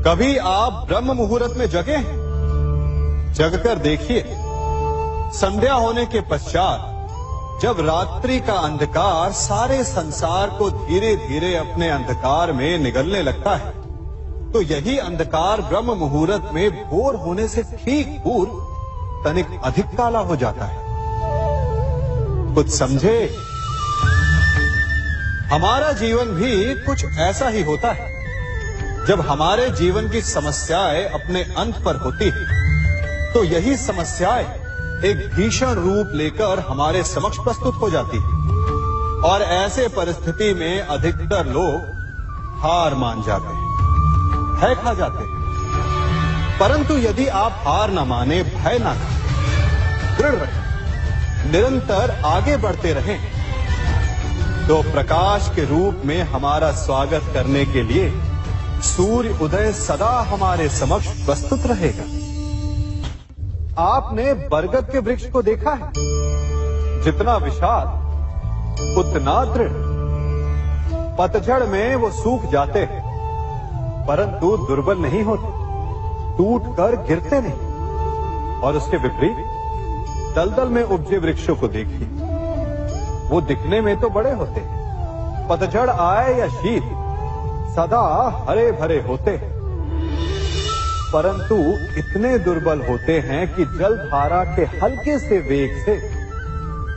कभी आप ब्रह्म मुहूर्त में जगे? जगकर देखिए, संध्या होने के पश्चात जब रात्रि का अंधकार सारे संसार को धीरे धीरे अपने अंधकार में निगलने लगता है, तो यही अंधकार ब्रह्म मुहूर्त में भोर होने से ठीक पूर्व तनिक अधिक काला हो जाता है। कुछ समझे? हमारा जीवन भी कुछ ऐसा ही होता है। जब हमारे जीवन की समस्याएं अपने अंत पर होती है, तो यही समस्याएं एक भीषण रूप लेकर हमारे समक्ष प्रस्तुत हो जाती है और ऐसे परिस्थिति में अधिकतर लोग हार मान जाते हैं, भय खा जाते हैं। परंतु यदि आप हार न माने, भय न खाएं, दृढ़ रहें, निरंतर आगे बढ़ते रहें, तो प्रकाश के रूप में हमारा स्वागत करने के लिए सूर्य उदय सदा हमारे समक्ष प्रस्तुत रहेगा। आपने बरगद के वृक्ष को देखा है? जितना विशाल उतना दृढ़। पतझड़ में वो सूख जाते हैं, परंतु दुर्बल नहीं होते, टूटकर गिरते नहीं। और उसके विपरीत दलदल में उपजे वृक्षों को देखिए, वो दिखने में तो बड़े होते हैं, पतझड़ आए या शीत सदा हरे भरे होते हैं, परंतु इतने दुर्बल होते हैं कि जलधारा के हल्के से वेग से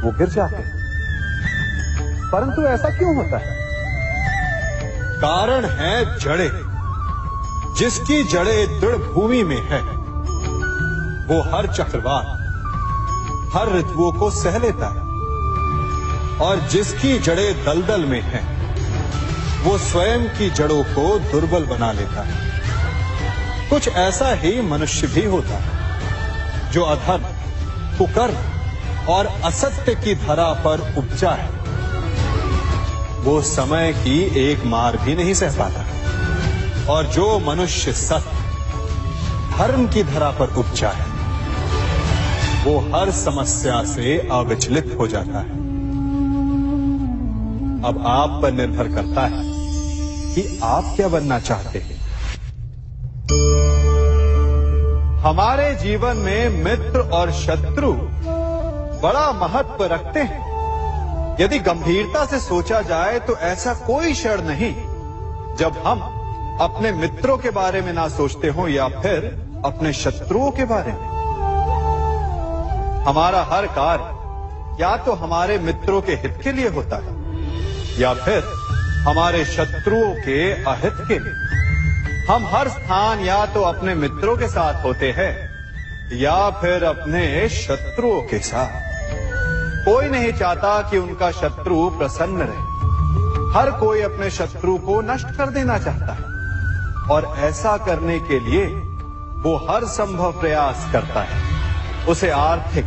वो गिर जाते हैं। परंतु ऐसा क्यों होता है? कारण है जड़ें। जिसकी जड़ें दृढ़ भूमि में है, वो हर चक्रवात, हर ऋतुओं को सह लेता है, और जिसकी जड़ें दलदल में है, वो स्वयं की जड़ों को दुर्बल बना लेता है। कुछ ऐसा ही मनुष्य भी होता है, जो अधर्म, कुकर्म और असत्य की धरा पर उपजा है। वो समय की एक मार भी नहीं सह पाता, और जो मनुष्य सत्य, धर्म की धरा पर उपजा है, वो हर समस्या से अविचलित हो जाता है। अब आप पर निर्भर करता है कि आप क्या बनना चाहते हैं। हमारे जीवन में मित्र और शत्रु बड़ा महत्व रखते हैं। यदि गंभीरता से सोचा जाए तो ऐसा कोई क्षण नहीं जब हम अपने मित्रों के बारे में ना सोचते हो या फिर अपने शत्रुओं के बारे में। हमारा हर कार्य या तो हमारे मित्रों के हित के लिए होता है या फिर हमारे शत्रुओं के अहित के लिए। हम हर स्थान या तो अपने मित्रों के साथ होते हैं या फिर अपने शत्रुओं के साथ। कोई नहीं चाहता कि उनका शत्रु प्रसन्न रहे। हर कोई अपने शत्रु को नष्ट कर देना चाहता है, और ऐसा करने के लिए वो हर संभव प्रयास करता है। उसे आर्थिक,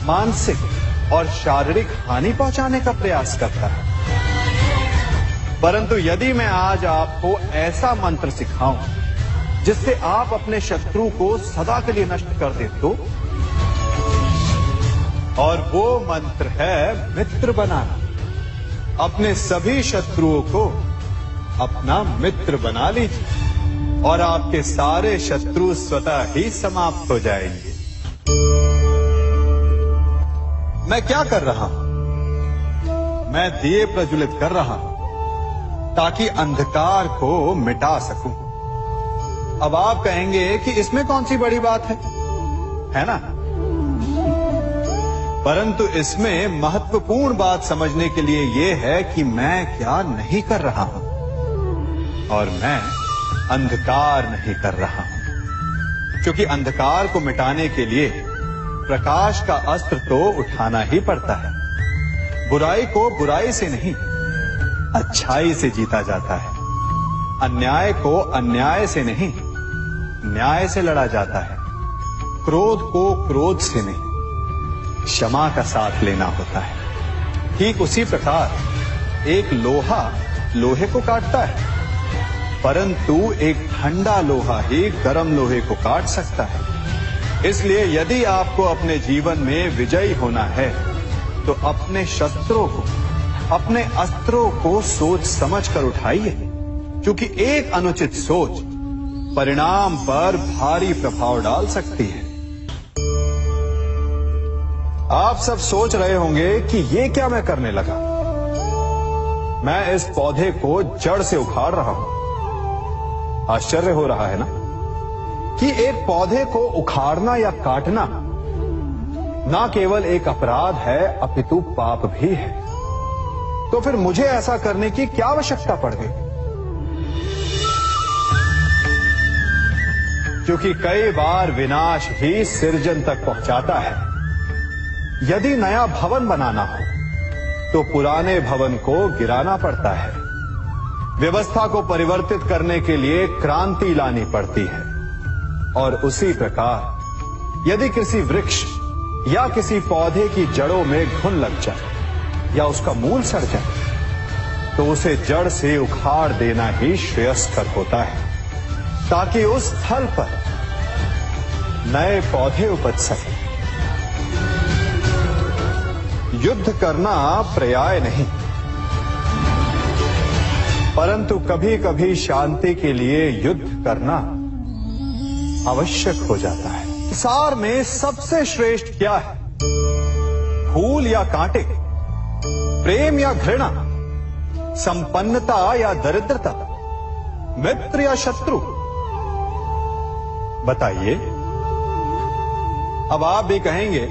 मानसिक और शारीरिक हानि पहुंचाने का प्रयास करता है। परंतु यदि मैं आज आपको ऐसा मंत्र सिखाऊं जिससे आप अपने शत्रु को सदा के लिए नष्ट कर दे तो, और वो मंत्र है मित्र बनाना। अपने सभी शत्रुओं को अपना मित्र बना लीजिए और आपके सारे शत्रु स्वतः ही समाप्त हो जाएंगे। मैं क्या कर रहा हूं? मैं दिए प्रज्वलित कर रहा हूं ताकि अंधकार को मिटा सकूं। अब आप कहेंगे कि इसमें कौन सी बड़ी बात है ना? परंतु इसमें महत्वपूर्ण बात समझने के लिए यह है कि मैं क्या नहीं कर रहा हूं, और मैं अंधकार नहीं कर रहा हूं। क्योंकि अंधकार को मिटाने के लिए प्रकाश का अस्त्र तो उठाना ही पड़ता है। बुराई को बुराई से नहीं, अच्छाई से जीता जाता है। अन्याय को अन्याय से नहीं, न्याय से लड़ा जाता है। क्रोध को क्रोध से नहीं, क्षमा का साथ लेना होता है। ठीक उसी प्रकार एक लोहा लोहे को काटता है, परंतु एक ठंडा लोहा ही गर्म लोहे को काट सकता है। इसलिए यदि आपको अपने जीवन में विजयी होना है, तो अपने शस्त्रों को, अपने अस्त्रों को सोच समझ कर उठाइए, क्योंकि एक अनुचित सोच परिणाम पर भारी प्रभाव डाल सकती है। आप सब सोच रहे होंगे कि ये क्या मैं करने लगा। मैं इस पौधे को जड़ से उखाड़ रहा हूं। आश्चर्य हो रहा है ना कि एक पौधे को उखाड़ना या काटना ना केवल एक अपराध है अपितु पाप भी है। तो फिर मुझे ऐसा करने की क्या आवश्यकता पड़ गई? क्योंकि कई बार विनाश भी सृजन तक पहुंचाता है। यदि नया भवन बनाना हो तो पुराने भवन को गिराना पड़ता है। व्यवस्था को परिवर्तित करने के लिए क्रांति लानी पड़ती है। और उसी प्रकार यदि किसी वृक्ष या किसी पौधे की जड़ों में घुन लग जाए या उसका मूल सड़ जाए तो उसे जड़ से उखाड़ देना ही श्रेयस्कर होता है, ताकि उस स्थल पर नए पौधे उपज सके। युद्ध करना पर्याय नहीं, परंतु कभी कभी शांति के लिए युद्ध करना आवश्यक हो जाता है। संसार में सबसे श्रेष्ठ क्या है? फूल या कांटे, प्रेम या घृणा, संपन्नता या दरिद्रता, मित्र या शत्रु? बताइए। अब आप भी कहेंगे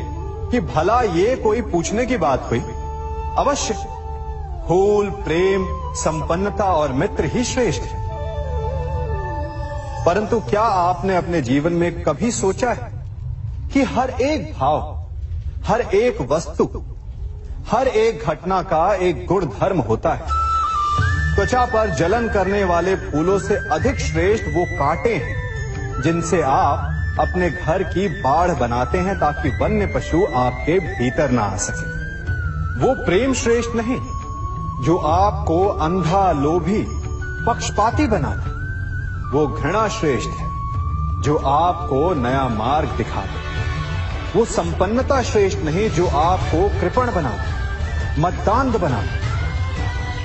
कि भला ये कोई पूछने की बात हुई? अवश्य, फूल, प्रेम, संपन्नता और मित्र ही श्रेष्ठ है। परंतु क्या आपने अपने जीवन में कभी सोचा है कि हर एक भाव, हर एक वस्तु, हर एक घटना का एक गुण धर्म होता है? त्वचा पर जलन करने वाले फूलों से अधिक श्रेष्ठ वो कांटे हैं जिनसे आप अपने घर की बाढ़ बनाते हैं ताकि वन्य पशु आपके भीतर ना आ सके। वो प्रेम श्रेष्ठ नहीं जो आपको अंधा, लोभी, पक्षपाती बनाता। वो घृणा श्रेष्ठ है जो आपको नया मार्ग दिखाते। वो संपन्नता श्रेष्ठ नहीं जो आपको कृपण बनाते, मद्दांध बनाते।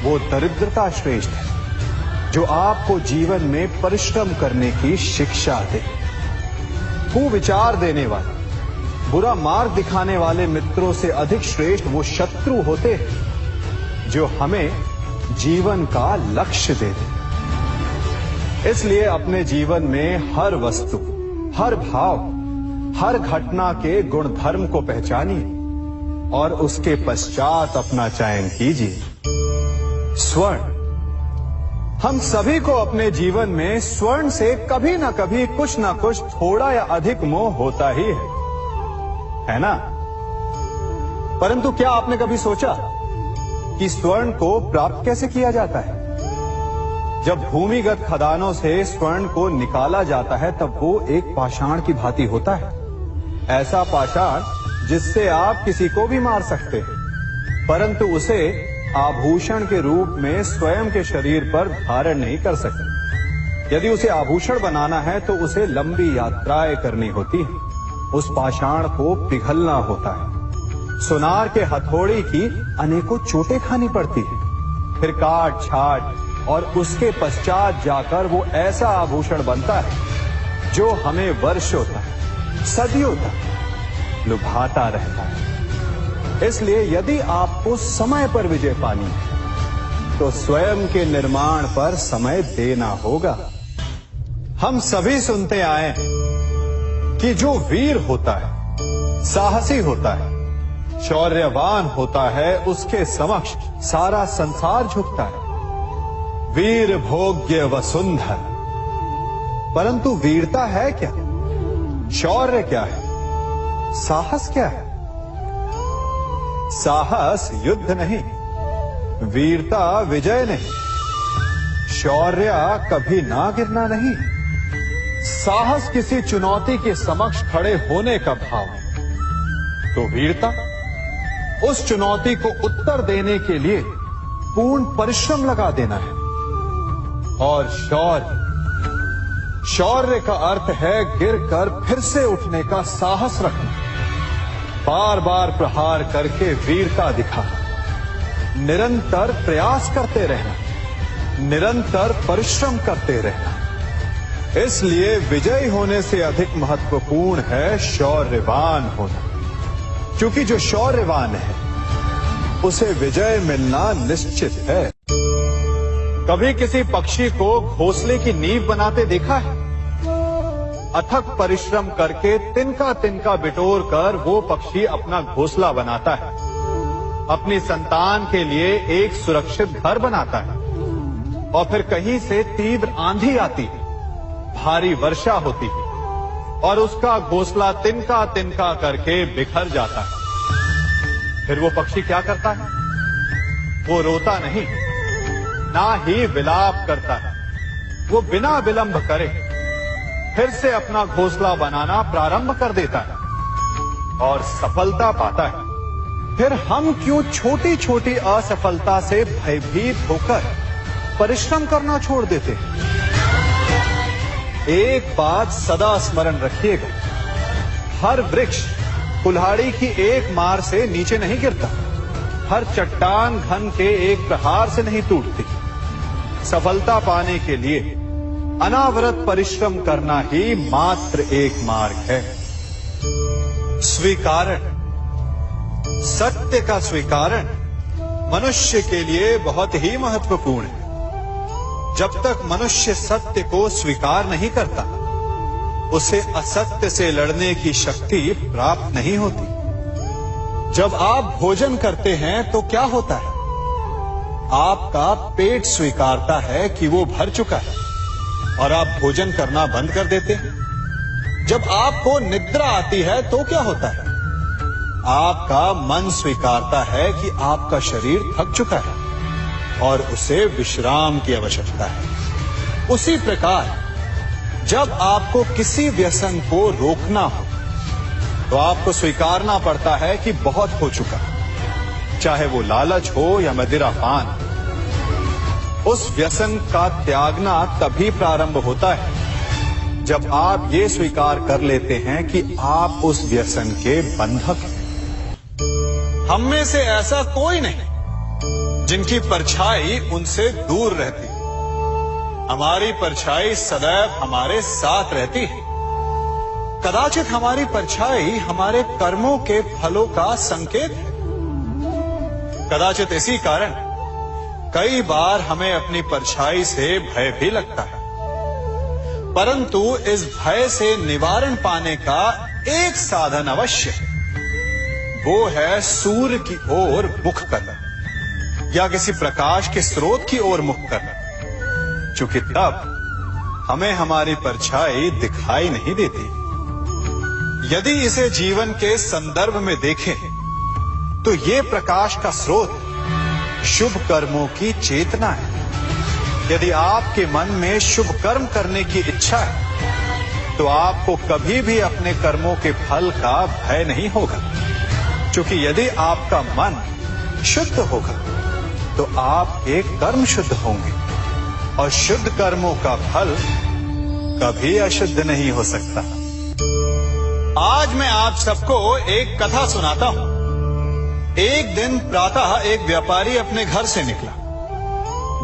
वो दरिद्रता श्रेष्ठ है जो आपको जीवन में परिश्रम करने की शिक्षा दे। कुविचार देने वाले, बुरा मार्ग दिखाने वाले मित्रों से अधिक श्रेष्ठ वो शत्रु होते हैं जो हमें जीवन का लक्ष्य देते। इसलिए अपने जीवन में हर वस्तु, हर भाव, हर घटना के गुण धर्म को पहचानिए और उसके पश्चात अपना चयन कीजिए। स्वर्ण, हम सभी को अपने जीवन में स्वर्ण से कभी ना कभी कुछ ना कुछ थोड़ा या अधिक मोह होता ही है ना? परंतु क्या आपने कभी सोचा कि स्वर्ण को प्राप्त कैसे किया जाता है? जब भूमिगत खदानों से स्वर्ण को निकाला जाता है तब वो एक पाषाण की भांति होता है। ऐसा पाषाण जिससे आप किसी को भी मार सकते हैं, परंतु उसे आभूषण के रूप में स्वयं के शरीर पर धारण नहीं कर सकते। यदि उसे आभूषण बनाना है तो उसे लंबी यात्राएं करनी होती है। उस पाषाण को पिघलना होता है। सुनार के हथौड़ी की अनेकों चोटें खानी पड़ती है। फिर काट छाट और उसके पश्चात जाकर वो ऐसा आभूषण बनता है जो हमें वर्षों तक, सदियों तक लुभाता रहता है। इसलिए यदि आपको समय पर विजय पानी है तो स्वयं के निर्माण पर समय देना होगा। हम सभी सुनते आए हैं कि जो वीर होता है, साहसी होता है, शौर्यवान होता है, उसके समक्ष सारा संसार झुकता है। वीर भोग्य वसुंधर। परंतु वीरता है क्या? शौर्य क्या है? साहस क्या है? साहस युद्ध नहीं, वीरता विजय नहीं, शौर्य कभी ना गिरना नहीं। साहस किसी चुनौती के समक्ष खड़े होने का भाव है, तो वीरता उस चुनौती को उत्तर देने के लिए पूर्ण परिश्रम लगा देना है। और शौर्य का अर्थ है गिरकर फिर से उठने का साहस रखना, बार बार प्रहार करके वीरता दिखाना, निरंतर प्रयास करते रहना, निरंतर परिश्रम करते रहना। इसलिए विजयी होने से अधिक महत्वपूर्ण है शौर्यवान होना, क्योंकि जो शौर्यवान है उसे विजय मिलना निश्चित है। कभी किसी पक्षी को घोंसले की नींव बनाते देखा है? अथक परिश्रम करके तिनका तिनका बिटोर कर वो पक्षी अपना घोंसला बनाता है, अपनी संतान के लिए एक सुरक्षित घर बनाता है। और फिर कहीं से तीव्र आंधी आती है, भारी वर्षा होती है और उसका घोंसला तिनका तिनका करके बिखर जाता है। फिर वो पक्षी क्या करता है? वो रोता नहीं, ना ही विलाप करता है। वो बिना विलंब करे फिर से अपना घोंसला बनाना प्रारंभ कर देता है और सफलता पाता है। फिर हम क्यों छोटी छोटी असफलता से भयभीत होकर परिश्रम करना छोड़ देते हैं? एक बात सदा स्मरण रखिएगा, हर वृक्ष कुल्हाड़ी की एक मार से नीचे नहीं गिरता, हर चट्टान घन के एक प्रहार से नहीं टूटती। सफलता पाने के लिए अनावरत परिश्रम करना ही मात्र एक मार्ग है। स्वीकारण, सत्य का स्वीकारण मनुष्य के लिए बहुत ही महत्वपूर्ण है। जब तक मनुष्य सत्य को स्वीकार नहीं करता, उसे असत्य से लड़ने की शक्ति प्राप्त नहीं होती। जब आप भोजन करते हैं तो क्या होता है? आपका पेट स्वीकारता है कि वो भर चुका है और आप भोजन करना बंद कर देते हैं। जब आपको निद्रा आती है तो क्या होता है? आपका मन स्वीकारता है कि आपका शरीर थक चुका है और उसे विश्राम की आवश्यकता है। उसी प्रकार जब आपको किसी व्यसन को रोकना हो तो आपको स्वीकारना पड़ता है कि बहुत हो चुका, चाहे वो लालच हो या मदिरापान। उस व्यसन का त्यागना तभी प्रारंभ होता है जब आप ये स्वीकार कर लेते हैं कि आप उस व्यसन के बंधक हैं। हम में से ऐसा कोई नहीं जिनकी परछाई उनसे दूर रहती। हमारी परछाई सदैव हमारे साथ रहती है। कदाचित हमारी परछाई हमारे कर्मों के फलों का संकेत है। कदाचित इसी कारण कई बार हमें अपनी परछाई से भय भी लगता है, परंतु इस भय से निवारण पाने का एक साधन अवश्य है। वो है सूर्य की ओर मुख करना या किसी प्रकाश के स्रोत की ओर मुख करना, क्योंकि तब हमें हमारी परछाई दिखाई नहीं देती। यदि इसे जीवन के संदर्भ में देखें तो ये प्रकाश का स्रोत शुभ कर्मों की चेतना है। यदि आपके मन में शुभ कर्म करने की इच्छा है तो आपको कभी भी अपने कर्मों के फल का भय नहीं होगा, क्योंकि यदि आपका मन शुद्ध होगा तो आपके कर्म शुद्ध होंगे और शुद्ध कर्मों का फल कभी अशुद्ध नहीं हो सकता। आज मैं आप सबको एक कथा सुनाता हूं। एक दिन प्रातः एक व्यापारी अपने घर से निकला।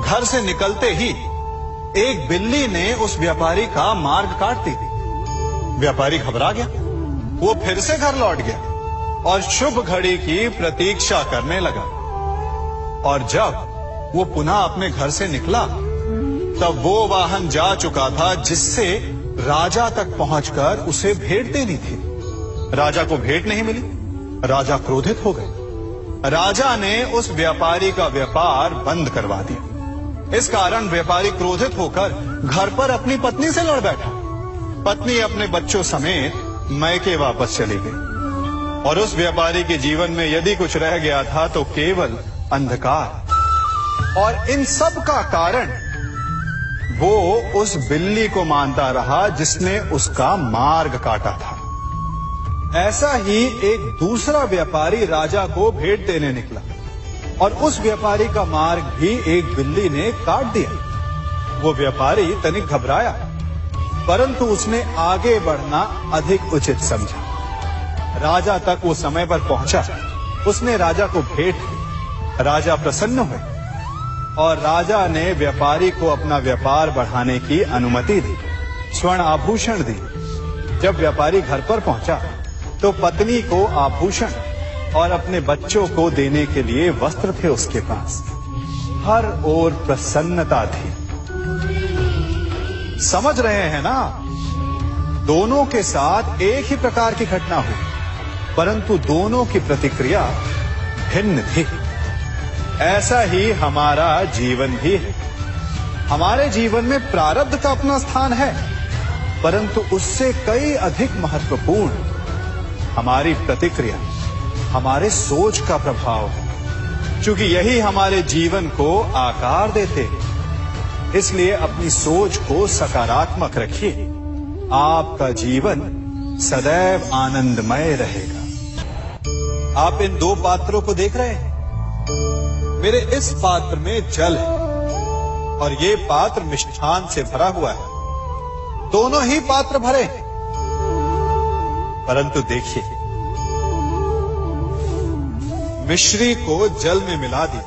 घर से निकलते ही एक बिल्ली ने उस व्यापारी का मार्ग काट दी। व्यापारी घबरा गया। वो फिर से घर लौट गया और शुभ घड़ी की प्रतीक्षा करने लगा। और जब वो पुनः अपने घर से निकला तब वो वाहन जा चुका था जिससे राजा तक पहुंचकर उसे भेंट देनी थी। राजा को भेंट नहीं मिली। राजा क्रोधित हो गए। राजा ने उस व्यापारी का व्यापार बंद करवा दिया। इस कारण व्यापारी क्रोधित होकर घर पर अपनी पत्नी से लड़ बैठा। पत्नी अपने बच्चों समेत मैके वापस चली गई और उस व्यापारी के जीवन में यदि कुछ रह गया था तो केवल अंधकार। और इन सब का कारण वो उस बिल्ली को मानता रहा जिसने उसका मार्ग काटा था। ऐसा ही एक दूसरा व्यापारी राजा को भेंट देने निकला और उस व्यापारी का मार्ग भी एक बिल्ली ने काट दिया। वो व्यापारी तनिक घबराया, परंतु उसने आगे बढ़ना अधिक उचित समझा। राजा तक वो समय पर पहुंचा। उसने राजा को भेंट दी। राजा प्रसन्न हुए और राजा ने व्यापारी को अपना व्यापार बढ़ाने की अनुमति दी। स्वर्ण आभूषण दी। जब व्यापारी घर पर पहुंचा तो पत्नी को आभूषण और अपने बच्चों को देने के लिए वस्त्र थे उसके पास। हर ओर प्रसन्नता थी। समझ रहे हैं ना, दोनों के साथ एक ही प्रकार की घटना हुई, परंतु दोनों की प्रतिक्रिया भिन्न थी। ऐसा ही हमारा जीवन भी है। हमारे जीवन में प्रारब्ध का अपना स्थान है, परंतु उससे कई अधिक महत्वपूर्ण हमारी प्रतिक्रिया, हमारे सोच का प्रभाव है। क्योंकि यही हमारे जीवन को आकार देते हैं। इसलिए अपनी सोच को सकारात्मक रखिए। आपका जीवन सदैव आनंदमय रहेगा। आप इन दो पात्रों को देख रहे हैं। मेरे इस पात्र में जल है और ये पात्र मिष्ठान से भरा हुआ है। दोनों ही पात्र भरे हैं, परंतु देखिए, मिश्री को जल में मिला दी।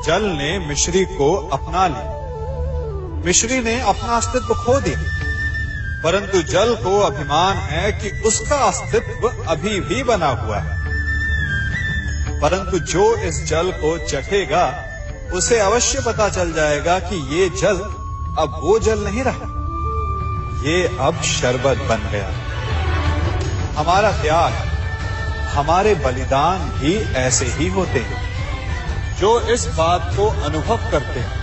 जल ने मिश्री को अपना लिया। मिश्री ने अपना अस्तित्व खो दिया, परंतु जल को अभिमान है कि उसका अस्तित्व अभी भी बना हुआ है। परंतु जो इस जल को चखेगा उसे अवश्य पता चल जाएगा कि ये जल अब वो जल नहीं रहा, ये अब शरबत बन गया। हमारा त्याग, हमारे बलिदान भी ऐसे ही होते हैं। जो इस बात को अनुभव करते हैं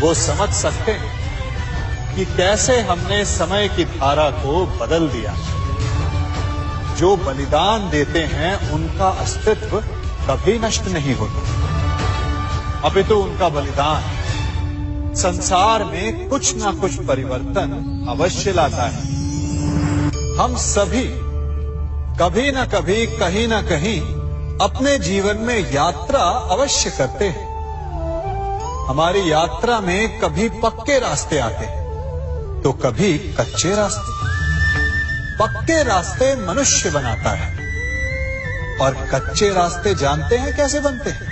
वो समझ सकते हैं कि कैसे हमने समय की धारा को बदल दिया। जो बलिदान देते हैं उनका अस्तित्व कभी नष्ट नहीं होता, अपितु उनका बलिदान संसार में कुछ ना कुछ परिवर्तन अवश्य लाता है। हम सभी कभी ना कभी, कहीं ना कहीं अपने जीवन में यात्रा अवश्य करते हैं। हमारी यात्रा में कभी पक्के रास्ते आते हैं तो कभी कच्चे रास्ते। पक्के रास्ते मनुष्य बनाता है और कच्चे रास्ते जानते हैं कैसे बनते हैं?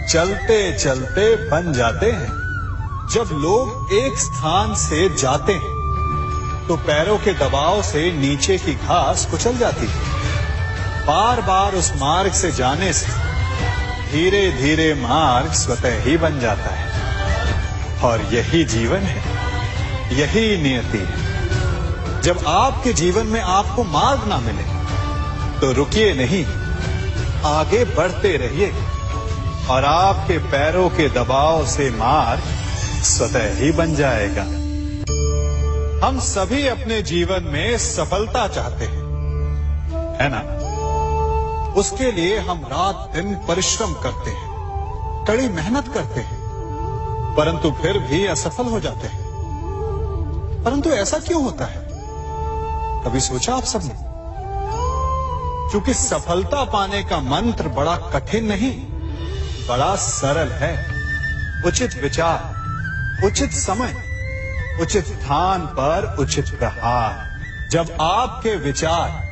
चलते चलते बन जाते हैं। जब लोग एक स्थान से जाते हैं तो पैरों के दबाव से नीचे की घास कुचल जाती है। बार बार उस मार्ग से जाने से धीरे धीरे मार्ग स्वतः ही बन जाता है। और यही जीवन है, यही नियति है। जब आपके जीवन में आपको मार्ग ना मिले तो रुकिए नहीं, आगे बढ़ते रहिए और आपके पैरों के दबाव से मार्ग स्वतः ही बन जाएगा। हम सभी अपने जीवन में सफलता चाहते हैं, है ना? उसके लिए हम रात दिन परिश्रम करते हैं, कड़ी मेहनत करते हैं, परंतु फिर भी असफल हो जाते हैं। परंतु ऐसा क्यों होता है? कभी सोचा आप सबने? क्योंकि सफलता पाने का मंत्र बड़ा कठिन नहीं, बड़ा सरल है। उचित विचार, उचित समय, उचित स्थान पर उचित प्रहार। जब आपके विचार,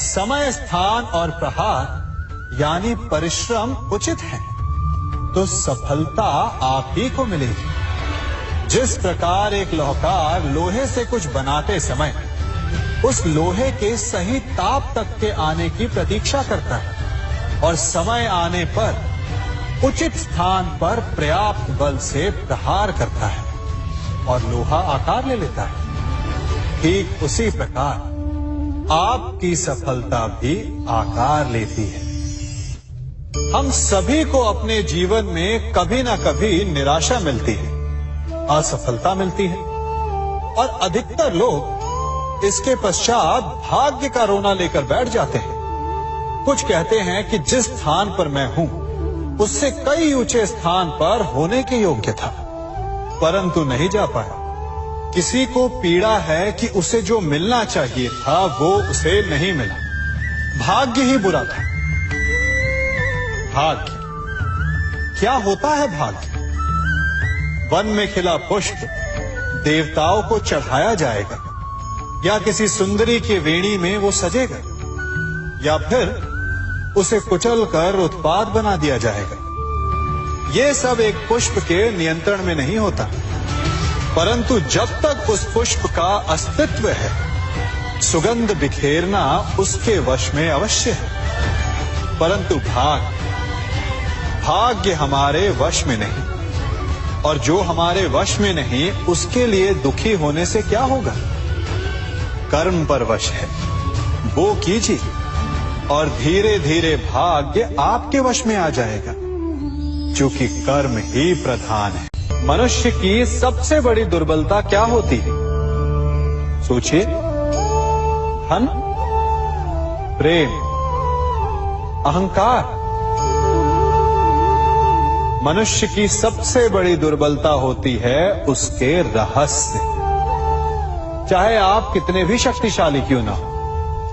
समय, स्थान और प्रहार यानी परिश्रम उचित है तो सफलता आप ही को मिलेगी। जिस प्रकार एक लोहार लोहे से कुछ बनाते समय उस लोहे के सही ताप तक के आने की प्रतीक्षा करता है और समय आने पर उचित स्थान पर पर्याप्त बल से प्रहार करता है और लोहा आकार ले लेता है, ठीक उसी प्रकार आपकी सफलता भी आकार लेती है। हम सभी को अपने जीवन में कभी ना कभी निराशा मिलती है, असफलता मिलती है और अधिकतर लोग इसके पश्चात भाग्य का रोना लेकर बैठ जाते हैं। कुछ कहते हैं कि जिस स्थान पर मैं हूं उससे कई ऊंचे स्थान पर होने के योग्य था, परंतु नहीं जा पाया। किसी को पीड़ा है कि उसे जो मिलना चाहिए था वो उसे नहीं मिला, भाग्य ही बुरा था। भाग्य क्या होता है? भाग्य वन में खिला पुष्प देवताओं को चढ़ाया जाएगा, या किसी सुंदरी की वेणी में वो सजेगा, या फिर उसे कुचल कर उत्पाद बना दिया जाएगा, ये सब एक पुष्प के नियंत्रण में नहीं होता, परंतु जब तक उस पुष्प का अस्तित्व है, सुगंध बिखेरना उसके वश में अवश्य है। परंतु भाग्य हमारे वश में नहीं, और जो हमारे वश में नहीं उसके लिए दुखी होने से क्या होगा। कर्म पर वश है, वो कीजिए और धीरे धीरे भाग्य आपके वश में आ जाएगा, क्योंकि कर्म ही प्रधान है। मनुष्य की सबसे बड़ी दुर्बलता क्या होती है? सोचिए। धन, प्रेम, अहंकार। मनुष्य की सबसे बड़ी दुर्बलता होती है उसके रहस्य। चाहे आप कितने भी शक्तिशाली क्यों ना हो,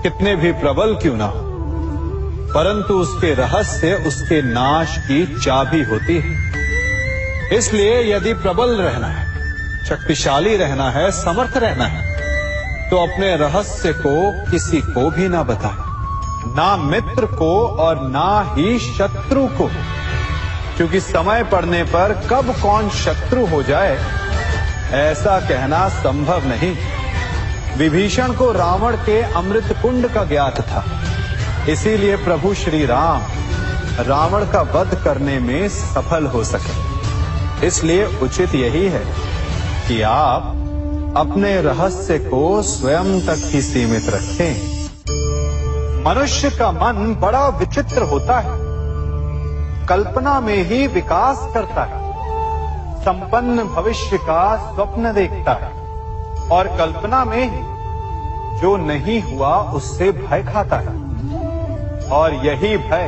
कितने भी प्रबल क्यों ना हो, परंतु उसके रहस्य उसके नाश की चाबी होती है। इसलिए यदि प्रबल रहना है, शक्तिशाली रहना है, समर्थ रहना है, तो अपने रहस्य को किसी को भी ना बताए, ना मित्र को और ना ही शत्रु को, क्योंकि समय पड़ने पर कब कौन शत्रु हो जाए ऐसा कहना संभव नहीं। विभीषण को रावण के अमृत कुंड का ज्ञात था, इसीलिए प्रभु श्री राम रावण का वध करने में सफल हो सके। इसलिए उचित यही है कि आप अपने रहस्य को स्वयं तक ही सीमित रखें। मनुष्य का मन बड़ा विचित्र होता है, कल्पना में ही विकास करता है, संपन्न भविष्य का स्वप्न देखता है और कल्पना में ही जो नहीं हुआ उससे भय खाता है। और यही भय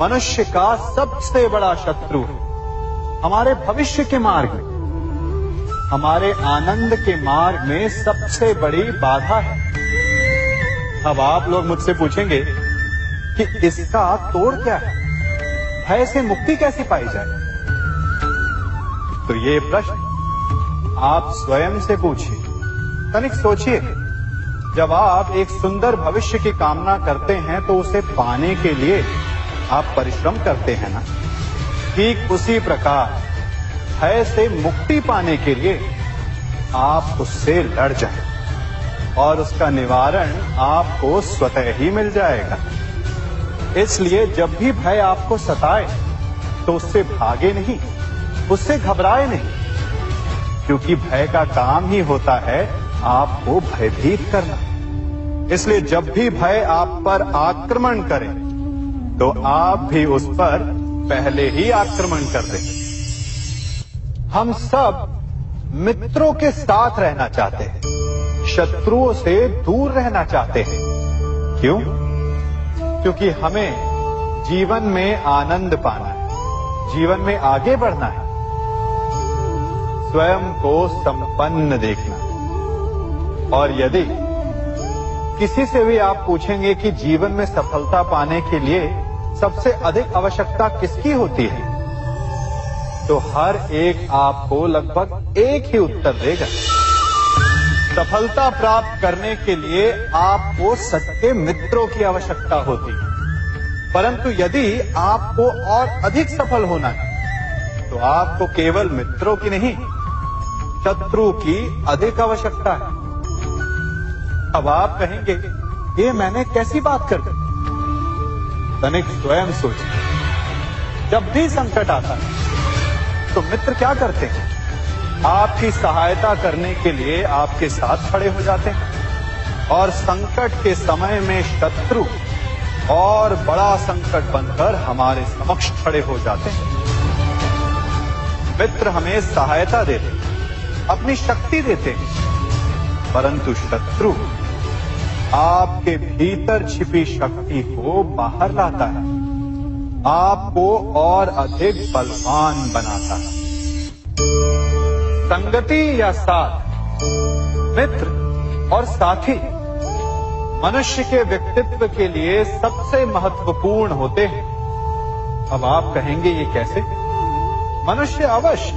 मनुष्य का सबसे बड़ा शत्रु है। हमारे भविष्य के मार्ग में, हमारे आनंद के मार्ग में सबसे बड़ी बाधा है। अब आप लोग मुझसे पूछेंगे कि इसका तोड़ क्या है, भय से मुक्ति कैसे पाई जाए? तो ये प्रश्न आप स्वयं से पूछिए। तनिक सोचिए, जब आप एक सुंदर भविष्य की कामना करते हैं तो उसे पाने के लिए आप परिश्रम करते हैं ना। ठीक उसी प्रकार भय से मुक्ति पाने के लिए आप उससे लड़ जाएं और उसका निवारण आपको स्वतः ही मिल जाएगा। इसलिए जब भी भय आपको सताए तो उससे भागे नहीं, उससे घबराए नहीं, क्योंकि भय का काम ही होता है आपको भयभीत करना। इसलिए जब भी भय आप पर आक्रमण करे तो आप भी उस पर पहले ही आक्रमण कर दें। हम सब मित्रों के साथ रहना चाहते हैं, शत्रुओं से दूर रहना चाहते हैं। क्यों? क्योंकि हमें जीवन में आनंद पाना है, जीवन में आगे बढ़ना है, स्वयं को संपन्न देखना है। और यदि किसी से भी आप पूछेंगे कि जीवन में सफलता पाने के लिए सबसे अधिक आवश्यकता किसकी होती है, तो हर एक आपको लगभग एक ही उत्तर देगा। सफलता प्राप्त करने के लिए आपको सच्चे मित्रों की आवश्यकता होती है। परंतु यदि आपको और अधिक सफल होना है तो आपको केवल मित्रों की नहीं, शत्रु की अधिक आवश्यकता है। अब आप कहेंगे, ये मैंने कैसी बात कर दी? तनिक स्वयं सोचिए। जब भी संकट आता है तो मित्र क्या करते हैं? आपकी सहायता करने के लिए आपके साथ खड़े हो जाते हैं, और संकट के समय में शत्रु और बड़ा संकट बनकर हमारे समक्ष खड़े हो जाते हैं। मित्र हमें सहायता देते हैं, अपनी शक्ति देते हैं, परंतु शत्रु आपके भीतर छिपी शक्ति को बाहर लाता है, आपको और अधिक बलवान बनाता है। संगति या साथ, मित्र और साथी मनुष्य के व्यक्तित्व के लिए सबसे महत्वपूर्ण होते हैं। अब आप कहेंगे, ये कैसे? मनुष्य अवश्य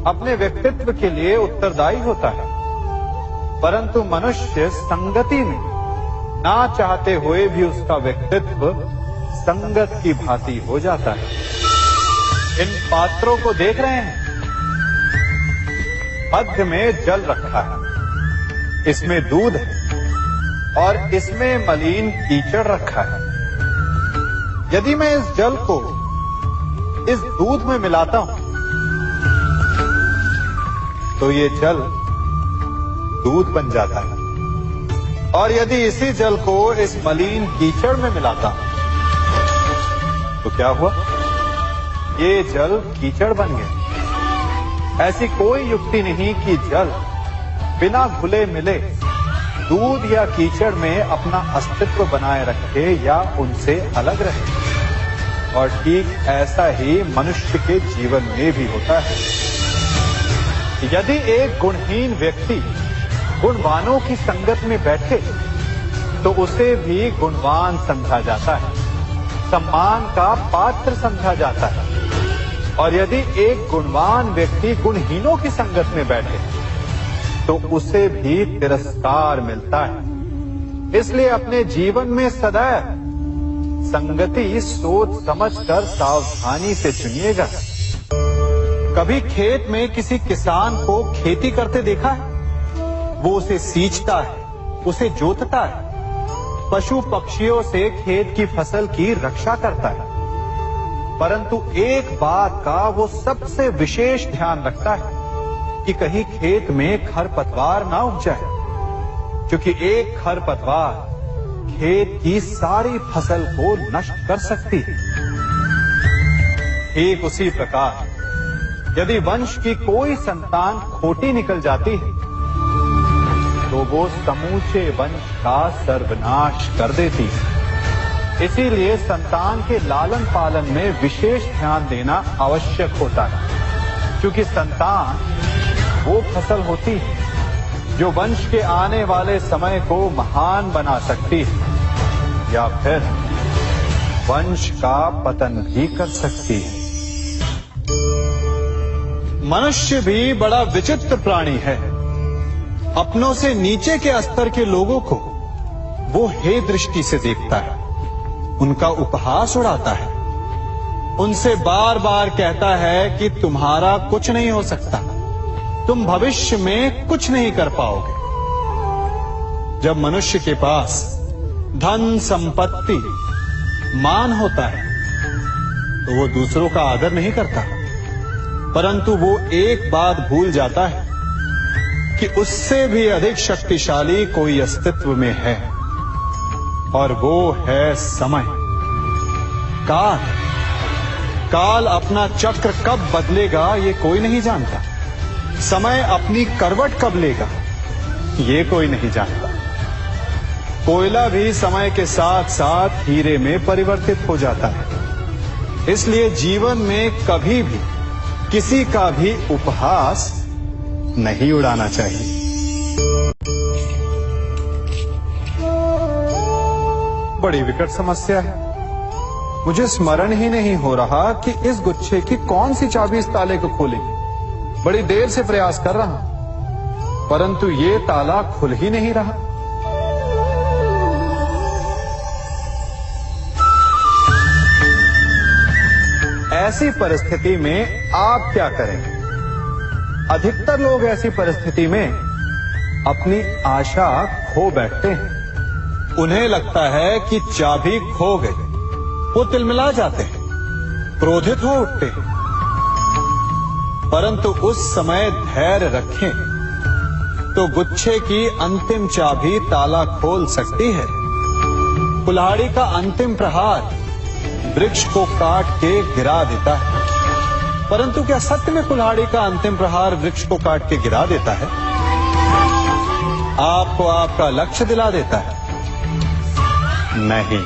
अपने व्यक्तित्व के लिए उत्तरदायी होता है, परंतु मनुष्य संगति में ना चाहते हुए भी उसका व्यक्तित्व संगत की भांति हो जाता है। इन पात्रों को देख रहे हैं? मध्य में जल रखा है, इसमें दूध है और इसमें मलिन कीचड़ रखा है। यदि मैं इस जल को इस दूध में मिलाता हूं तो ये जल दूध बन जाता है, और यदि इसी जल को इस मलिन कीचड़ में मिलाता हूं तो क्या हुआ? ये जल कीचड़ बन गया। ऐसी कोई युक्ति नहीं कि जल बिना घुले मिले दूध या कीचड़ में अपना अस्तित्व बनाए रखे या उनसे अलग रहे। और ठीक ऐसा ही मनुष्य के जीवन में भी होता है। यदि एक गुणहीन व्यक्ति गुणवानों की संगत में बैठे तो उसे भी गुणवान समझा जाता है, सम्मान का पात्र समझा जाता है। और यदि एक गुणवान व्यक्ति गुणहीनों की संगत में बैठे तो उसे भी तिरस्कार मिलता है। इसलिए अपने जीवन में सदैव संगति सोच समझकर सावधानी से चुनिएगा। कभी खेत में किसी किसान को खेती करते देखा है? वो उसे सींचता है, उसे जोतता है, पशु पक्षियों से खेत की फसल की रक्षा करता है, परंतु एक बात का वो सबसे विशेष ध्यान रखता है कि कहीं खेत में खरपतवार ना उग जाए, क्योंकि एक खरपतवार खेत की सारी फसल को नष्ट कर सकती है। ठीक उसी प्रकार यदि वंश की कोई संतान खोटी निकल जाती है तो वो समूचे वंश का सर्वनाश कर देती है। इसीलिए संतान के लालन पालन में विशेष ध्यान देना आवश्यक होता है, क्योंकि संतान वो फसल होती है जो वंश के आने वाले समय को महान बना सकती है या फिर वंश का पतन भी कर सकती है। मनुष्य भी बड़ा विचित्र प्राणी है। अपनों से नीचे के स्तर के लोगों को वो हे दृष्टि से देखता है, उनका उपहास उड़ाता है, उनसे बार बार कहता है कि तुम्हारा कुछ नहीं हो सकता, तुम भविष्य में कुछ नहीं कर पाओगे। जब मनुष्य के पास धन संपत्ति मान होता है तो वो दूसरों का आदर नहीं करता, परंतु वो एक बात भूल जाता है कि उससे भी अधिक शक्तिशाली कोई अस्तित्व में है, और वो है समय। काल अपना चक्र कब बदलेगा ये कोई नहीं जानता। समय अपनी करवट कब लेगा ये कोई नहीं जानता। कोयला भी समय के साथ साथ हीरे में परिवर्तित हो जाता है। इसलिए जीवन में कभी भी किसी का भी उपहास नहीं उड़ाना चाहिए। बड़ी विकट समस्या है। मुझे स्मरण ही नहीं हो रहा कि इस गुच्छे की कौन सी चाबी इस ताले को खोलेगी। बड़ी देर से प्रयास कर रहा हूं, परंतु ये ताला खुल ही नहीं रहा। ऐसी परिस्थिति में आप क्या करेंगे? अधिकतर लोग ऐसी परिस्थिति में अपनी आशा खो बैठते हैं। उन्हें लगता है कि चाबी खो गई। वो तिलमिला जाते हैं, क्रोधित हो उठते हैं, परंतु उस समय धैर्य रखें तो गुच्छे की अंतिम चाबी ताला खोल सकती है। कुल्हाड़ी का अंतिम प्रहार वृक्ष को काट के गिरा देता है, परंतु क्या सत्य में कुल्हाड़ी का अंतिम प्रहार वृक्ष को काट के गिरा देता है? आपको आपका लक्ष्य दिला देता है? नहीं,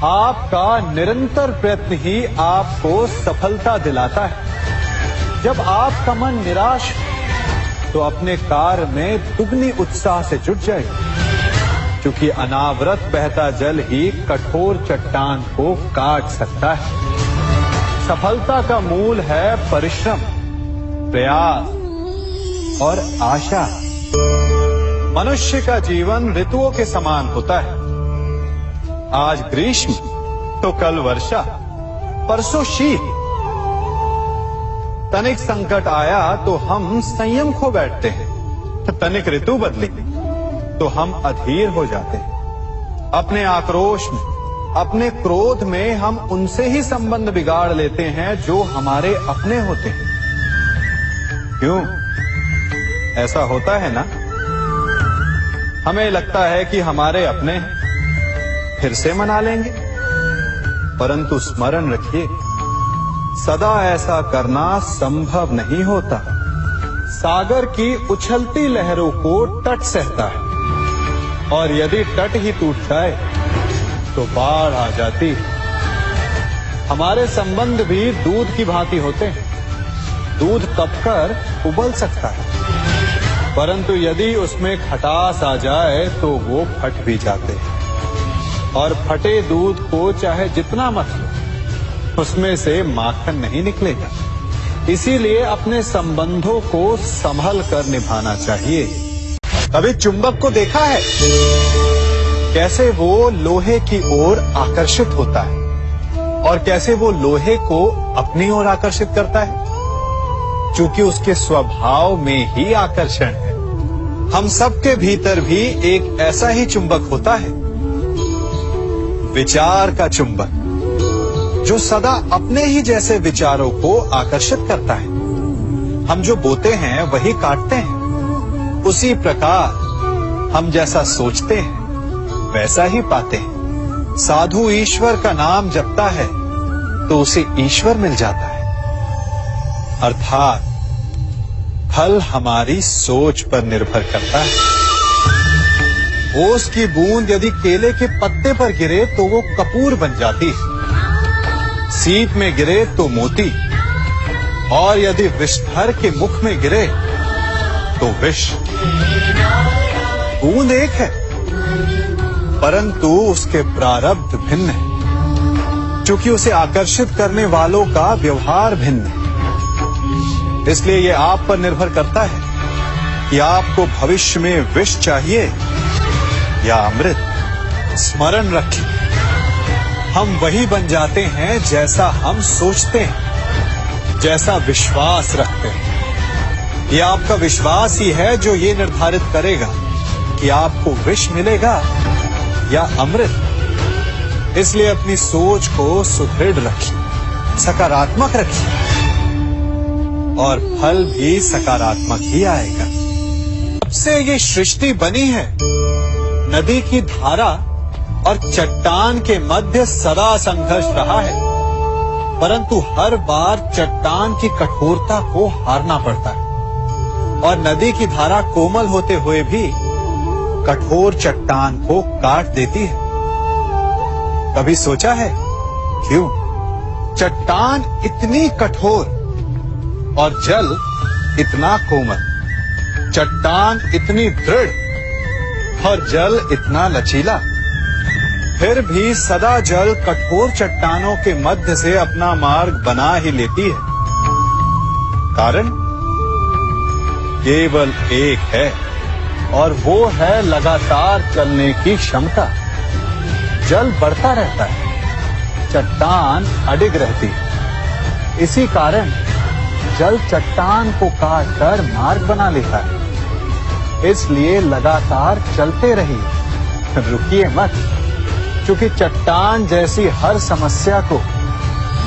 आपका निरंतर प्रयत्न ही आपको सफलता दिलाता है। जब आपका मन निराश हो तो अपने कार्य में दुगनी उत्साह से जुट जाए, क्योंकि अनावरत बहता जल ही कठोर चट्टान को काट सकता है। सफलता का मूल है परिश्रम, प्रयास और आशा। मनुष्य का जीवन ऋतुओं के समान होता है। आज ग्रीष्म तो कल वर्षा, परसों शीत तनिक संकट आया तो हम संयम खो बैठते हैं, तनिक ऋतु बदली तो हम अधीर हो जाते हैं। अपने आक्रोश में, अपने क्रोध में हम उनसे ही संबंध बिगाड़ लेते हैं जो हमारे अपने होते हैं। क्यों ऐसा होता है ना? हमें लगता है कि हमारे अपने फिर से मना लेंगे, परंतु स्मरण रखिए, सदा ऐसा करना संभव नहीं होता। सागर की उछलती लहरों को तट सहता है, और यदि तट ही टूट जाए तो बाढ़ आ जाती है। हमारे संबंध भी दूध की भांति होते हैं। दूध तपकर उबल सकता है, परंतु यदि उसमें खटास आ जाए तो वो फट भी जाते हैं। और फटे दूध को चाहे जितना मत लो, उसमें से माखन नहीं निकलेगा। इसीलिए अपने संबंधों को संभल कर निभाना चाहिए। कभी चुंबक को देखा है कैसे वो लोहे की ओर आकर्षित होता है, और कैसे वो लोहे को अपनी ओर आकर्षित करता है? क्योंकि उसके स्वभाव में ही आकर्षण है। हम सबके भीतर भी एक ऐसा ही चुंबक होता है, विचार का चुंबक, जो सदा अपने ही जैसे विचारों को आकर्षित करता है। हम जो बोते हैं वही काटते हैं। उसी प्रकार हम जैसा सोचते हैं वैसा ही पाते हैं। साधु ईश्वर का नाम जपता है तो उसे ईश्वर मिल जाता है। अर्थात फल हमारी सोच पर निर्भर करता है। ओस की बूंद यदि केले के पत्ते पर गिरे तो वो कपूर बन जाती है। सीप में गिरे तो मोती, और यदि विषधर के मुख में गिरे तो विष। बूंद एक है, परंतु उसके प्रारब्ध भिन्न है, क्योंकि उसे आकर्षित करने वालों का व्यवहार भिन्न है। इसलिए यह आप पर निर्भर करता है कि आपको भविष्य में विष चाहिए या अमृत। स्मरण रखिए, हम वही बन जाते हैं जैसा हम सोचते हैं, जैसा विश्वास रखते हैं। यह आपका विश्वास ही है जो ये निर्धारित करेगा कि आपको विष मिलेगा या अमृत। इसलिए अपनी सोच को सुदृढ़ रखिए, सकारात्मक रखिए, और फल भी सकारात्मक ही आएगा। जब से ये सृष्टि बनी है, नदी की धारा और चट्टान के मध्य सदा संघर्ष रहा है, परंतु हर बार चट्टान की कठोरता को हारना पड़ता है, और नदी की धारा कोमल होते हुए भी कठोर चट्टान को काट देती है। कभी सोचा है क्यों चट्टान इतनी कठोर और जल इतना कोमल? चट्टान इतनी दृढ़ और जल इतना लचीला, फिर भी सदा जल कठोर चट्टानों के मध्य से अपना मार्ग बना ही लेती है। कारण केवल एक है, और वो है लगातार चलने की क्षमता। जल बढ़ता रहता है, चट्टान अडिग रहती है। इसी कारण जल चट्टान को काटकर मार्ग बना लेता है। इसलिए लगातार चलते रहिए, रुकिए मत, क्योंकि चट्टान जैसी हर समस्या को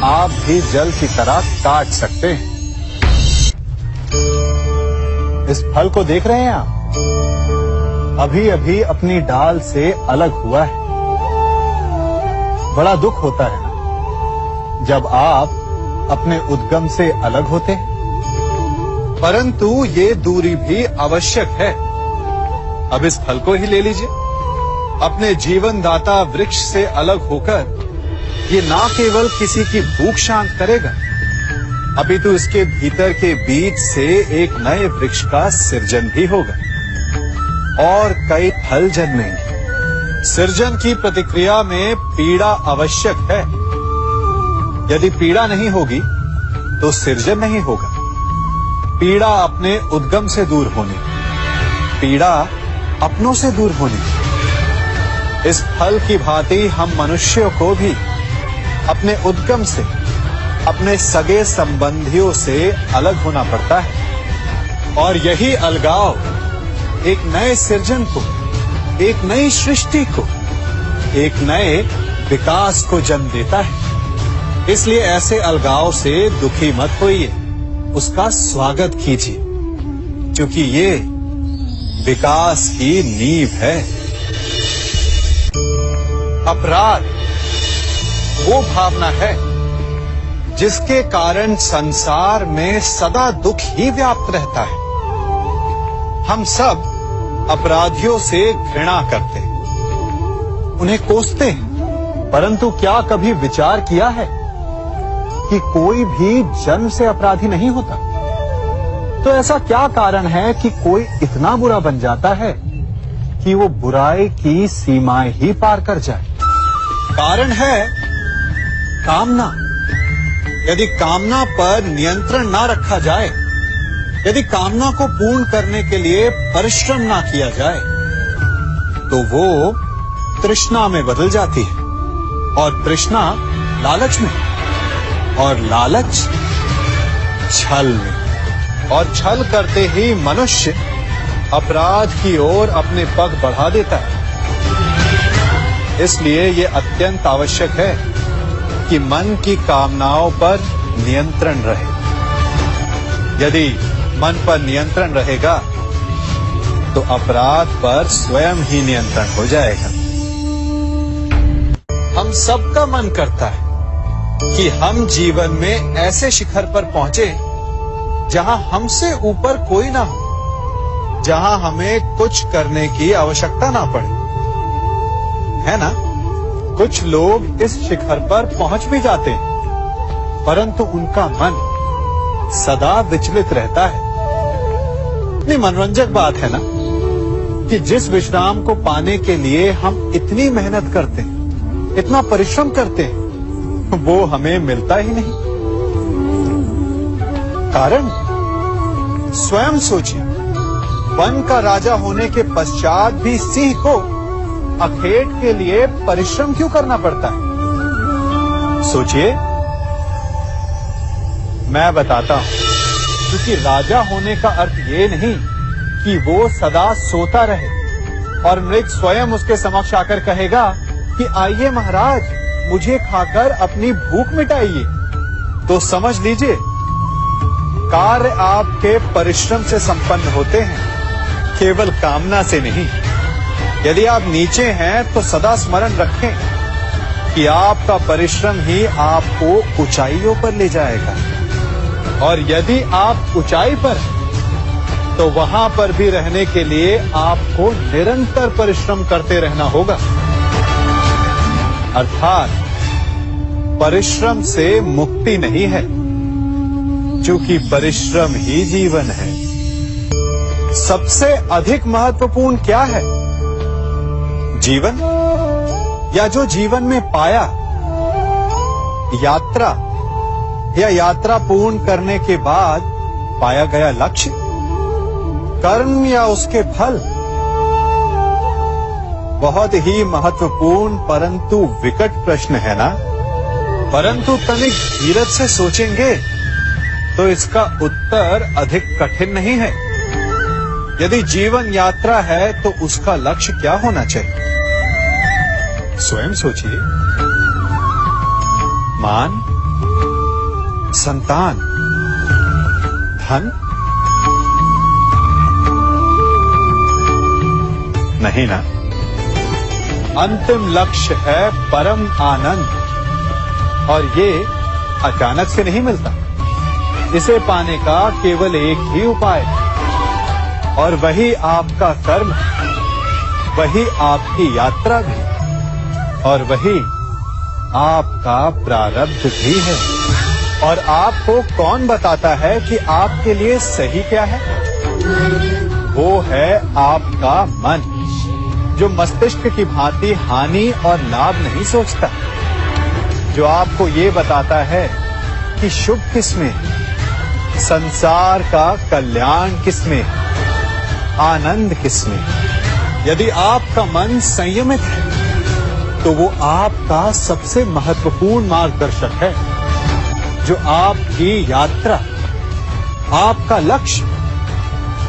आप भी जल की तरह काट सकते हैं। इस फल को देख रहे हैं आप? अभी अभी अपनी डाल से अलग हुआ है। बड़ा दुख होता है ना जब आप अपने उद्गम से अलग होते हैं, परंतु ये दूरी भी आवश्यक है। अब इस फल को ही ले लीजिए। अपने जीवनदाता वृक्ष से अलग होकर ये ना केवल किसी की भूख शांत करेगा, अपितु इसके भीतर के बीज से एक नए वृक्ष का सृजन भी होगा और कई फल जन्मेंगे। सृजन की प्रतिक्रिया में पीड़ा आवश्यक है। यदि पीड़ा नहीं होगी तो सृजन नहीं होगा। पीड़ा अपने उद्गम से दूर होनी, पीड़ा अपनों से दूर होनी। इस फल की भांति हम मनुष्यों को भी अपने उद्गम से अपने सगे संबंधियों से अलग होना पड़ता है और यही अलगाव एक नए सृजन को, एक नई सृष्टि को, एक नए विकास को जन्म देता है। इसलिए ऐसे अलगाव से दुखी मत होइए, उसका स्वागत कीजिए, क्योंकि ये विकास की नींव है। अपराध वो भावना है जिसके कारण संसार में सदा दुख ही व्याप्त रहता है। हम सब अपराधियों से घृणा करते हैं, उन्हें कोसते हैं, परंतु क्या कभी विचार किया है कि कोई भी जन्म से अपराधी नहीं होता? तो ऐसा क्या कारण है कि कोई इतना बुरा बन जाता है कि वो बुराई की सीमाएं ही पार कर जाए? कारण है कामना। यदि कामना पर नियंत्रण ना रखा जाए, यदि कामना को पूर्ण करने के लिए परिश्रम ना किया जाए, तो वो तृष्णा में बदल जाती है और तृष्णा लालच में, और लालच छल में, और छल करते ही मनुष्य अपराध की ओर अपने पग बढ़ा देता है। इसलिए ये अत्यंत आवश्यक है कि मन की कामनाओं पर नियंत्रण रहे। यदि मन पर नियंत्रण रहेगा तो अपराध पर स्वयं ही नियंत्रण हो जाएगा। हम सबका मन करता है कि हम जीवन में ऐसे शिखर पर पहुंचे जहां हमसे ऊपर कोई ना हो, जहां हमें कुछ करने की आवश्यकता ना पड़े, है ना? कुछ लोग इस शिखर पर पहुंच भी जाते हैं, परंतु उनका मन सदा विचलित रहता है। इतनी मनोरंजक बात है ना कि जिस विश्राम को पाने के लिए हम इतनी मेहनत करते हैं, इतना परिश्रम करते हैं, वो हमें मिलता ही नहीं। कारण स्वयं सोचिए, वन का राजा होने के पश्चात भी सिंह को अखेट के लिए परिश्रम क्यों करना पड़ता है? सोचिए, मैं बताता हूं। क्योंकि राजा होने का अर्थ ये नहीं कि वो सदा सोता रहे और मृग स्वयं उसके समक्ष आकर कहेगा कि आइए महाराज, मुझे खाकर अपनी भूख मिटाइए। तो समझ लीजिए, कार्य आपके परिश्रम से संपन्न होते हैं, केवल कामना से नहीं। यदि आप नीचे हैं तो सदा स्मरण रखें कि आपका परिश्रम ही आपको ऊंचाइयों पर ले जाएगा, और यदि आप ऊंचाई पर हैं तो वहां पर भी रहने के लिए आपको निरंतर परिश्रम करते रहना होगा। अर्थात परिश्रम से मुक्ति नहीं है, क्योंकि परिश्रम ही जीवन है। सबसे अधिक महत्वपूर्ण क्या है? जीवन, या जो जीवन में पाया, यात्रा, या यात्रा पूर्ण करने के बाद पाया गया लक्ष्य, कर्म या उसके फल? बहुत ही महत्वपूर्ण परंतु विकट प्रश्न है ना? परंतु तनिक धीरज से सोचेंगे तो इसका उत्तर अधिक कठिन नहीं है। यदि जीवन यात्रा है तो उसका लक्ष्य क्या होना चाहिए? स्वयं सोचिए। मान, संतान, धन? नहीं ना। अंतिम लक्ष्य है परम आनंद, और ये अचानक से नहीं मिलता। इसे पाने का केवल एक ही उपाय है, और वही आपका कर्म है, वही आपकी यात्रा भी, और वही आपका प्रारब्ध भी है। और आपको कौन बताता है कि आपके लिए सही क्या है? वो है आपका मन, जो मस्तिष्क की भांति हानि और लाभ नहीं सोचता, जो आपको ये बताता है कि शुभ किसमें, संसार का कल्याण किसमें, आनंद किसमें। यदि आपका मन संयमित है तो वो आपका सबसे महत्वपूर्ण मार्गदर्शक है। जो आपकी यात्रा, आपका लक्ष्य,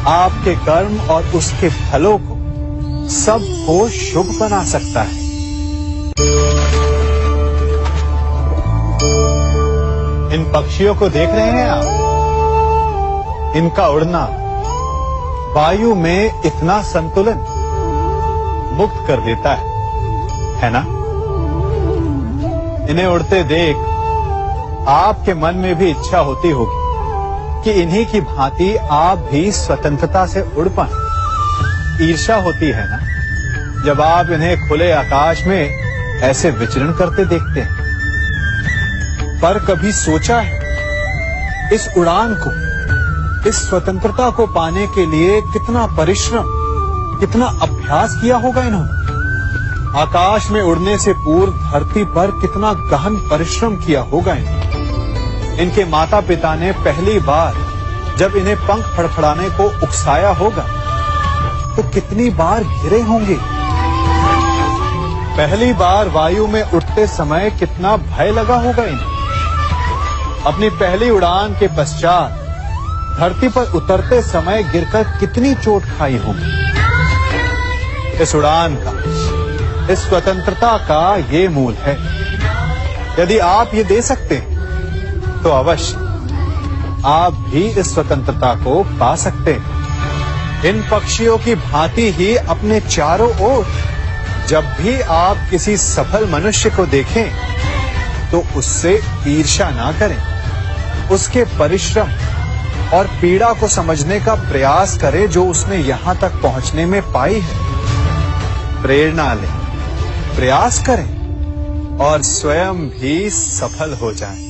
आपके कर्म और उसके फलों को सबको शुभ बना सकता है। इन पक्षियों को देख रहे हैं आप? इनका उड़ना वायु में इतना संतुलन मुक्त कर देता है ना? इन्हें उड़ते देख आपके मन में भी इच्छा होती होगी कि इन्हीं की भांति आप भी स्वतंत्रता से उड़ पाएं। ईर्ष्या होती है ना जब आप इन्हें खुले आकाश में ऐसे विचरण करते देखते हैं। पर कभी सोचा है इस उड़ान को, इस स्वतंत्रता को पाने के लिए कितना परिश्रम, कितना अभ्यास किया होगा इन्होंने? आकाश में उड़ने से पूर्व धरती पर कितना गहन परिश्रम किया होगा इन्होंने। इनके माता पिता ने पहली बार जब इन्हें पंख फड़फड़ाने को उकसाया होगा तो कितनी बार घिरे होंगे। पहली बार वायु में उड़ते समय कितना भय लगा होगा इन्हें। अपनी पहली उड़ान के पश्चात धरती पर उतरते समय गिरकर कितनी चोट खाई होगी। इस उड़ान का, इस स्वतंत्रता का ये मूल है। यदि आप ये दे सकते हैं तो अवश्य आप भी इस स्वतंत्रता को पा सकते हैं। इन पक्षियों की भांति ही अपने चारों ओर जब भी आप किसी सफल मनुष्य को देखें तो उससे ईर्ष्या ना करें। उसके परिश्रम और पीड़ा को समझने का प्रयास करें जो उसने यहां तक पहुंचने में पाई है। प्रेरणा लें, प्रयास करें और स्वयं भी सफल हो जाएं।